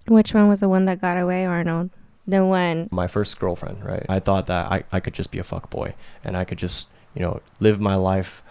Which one was the one that got away, Arnold? The one. My first girlfriend, right? I thought that I could just be a fuck boy and I could just, live my life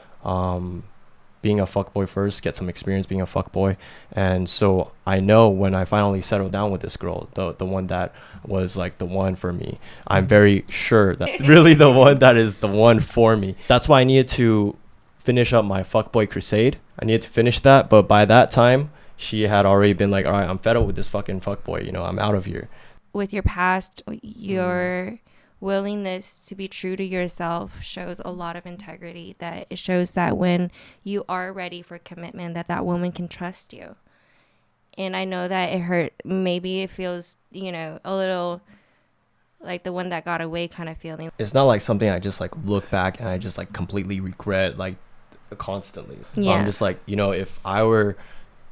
being a fuck boy first, get some experience being a fuck boy. And so I know when I finally settled down with this girl, the one that was like the one for me, I'm very sure that really the one that is the one for me. That's why I needed to finish up my fuck boy crusade. I needed to finish that, but by that time, she had already been like, all right, I'm fed up with this fucking fuck boy, I'm out of here. With your past, your willingness to be true to yourself shows a lot of integrity. That it shows that when you are ready for commitment, that woman can trust you. And I know that it hurt. Maybe it feels, a little like the one that got away kind of feeling. It's not like something I just like look back and I just like completely regret like constantly. Yeah. I'm just like, if I were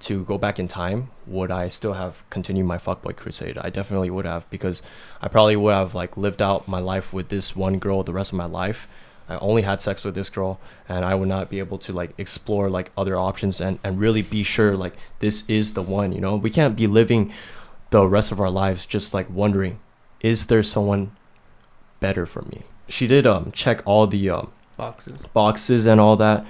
to go back in time, would I still have continued my fuckboy crusade? I definitely would have, because I probably would have like lived out my life with this one girl the rest of my life. I only had sex with this girl, and I would not be able to like explore like other options and really be sure like this is the one. We can't be living the rest of our lives just like wondering, is there someone better for me? She did check all the boxes and all that.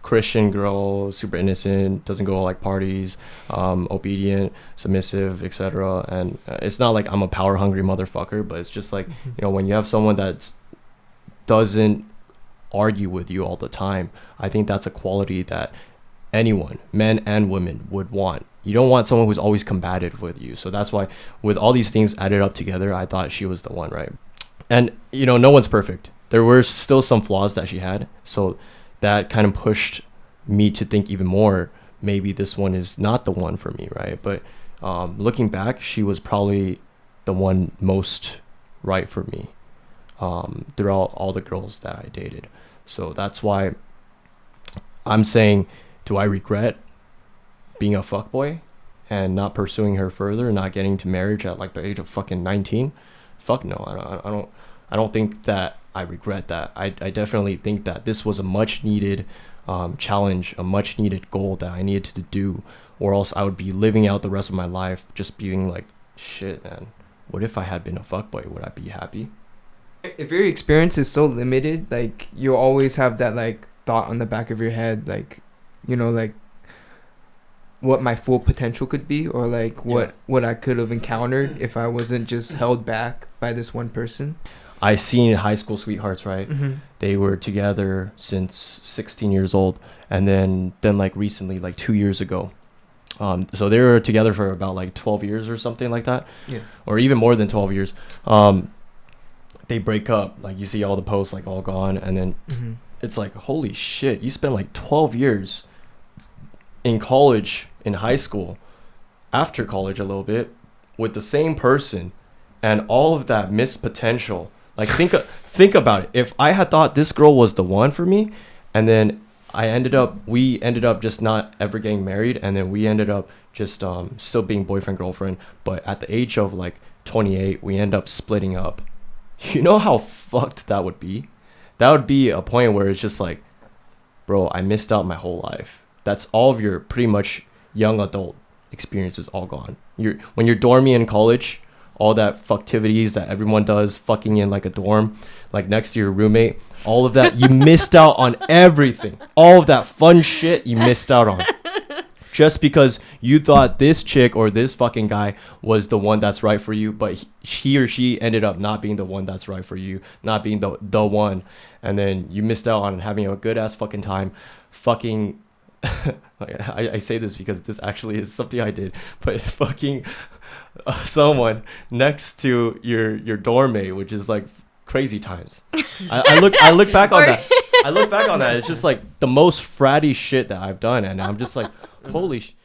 Christian girl, super innocent, doesn't go like parties, obedient, submissive, etc. And it's not like I'm a power hungry motherfucker, but it's just like, when you have someone that doesn't argue with you all the time, I think that's a quality that anyone, men and women, would want. You don't want someone who's always combative with you. So that's why with all these things added up together, I thought she was the one, right? And no one's perfect. There were still some flaws that she had, so that kind of pushed me to think even more, maybe this one is not the one for me, right? But looking back, she was probably the one most right for me throughout all the girls that I dated. So that's why I'm saying, do I regret being a fuckboy and not pursuing her further, not getting to marriage at like the age of fucking 19? Fuck no. I don't think that I regret that. I definitely think that this was a much needed challenge, a much needed goal that I needed to do, or else I would be living out the rest of my life just being like, shit, man, what if I had been a fuckboy? Would I be happy? If your experience is so limited, like you always have that like thought on the back of your head, like, like what my full potential could be, or like what I could have encountered if I wasn't just held back by this one person. I seen high school sweethearts, right? Mm-hmm. They were together since 16 years old, and then like recently, like 2 years ago, so they were together for about like 12 years or something like that, or even more than 12 years. They break up, like you see all the posts like all gone, and then it's like, holy shit, you spent like 12 years in college, in high school, after college a little bit, with the same person, and all of that missed potential. Like think about it. If I had thought this girl was the one for me, and then we ended up just not ever getting married, and then we ended up just still being boyfriend girlfriend, but at the age of like 28 we end up splitting up. You know how fucked that would be? That would be a point where it's just like, bro, I missed out my whole life. That's all of your pretty much young adult experiences all gone. When you're dormy in college, all that fucktivities that everyone does, fucking in like a dorm, like next to your roommate, all of that, you missed out on everything. All of that fun shit you missed out on. Just because you thought this chick or this fucking guy was the one that's right for you, but he or she ended up not being the one that's right for you, not being the one. And then you missed out on having a good ass fucking time fucking I say this because this actually is something I did, but fucking someone next to your dorm mate, which is like crazy times. I look back on that. I look back on that. It's just like the most fratty shit that I've done, and I'm just like, holy,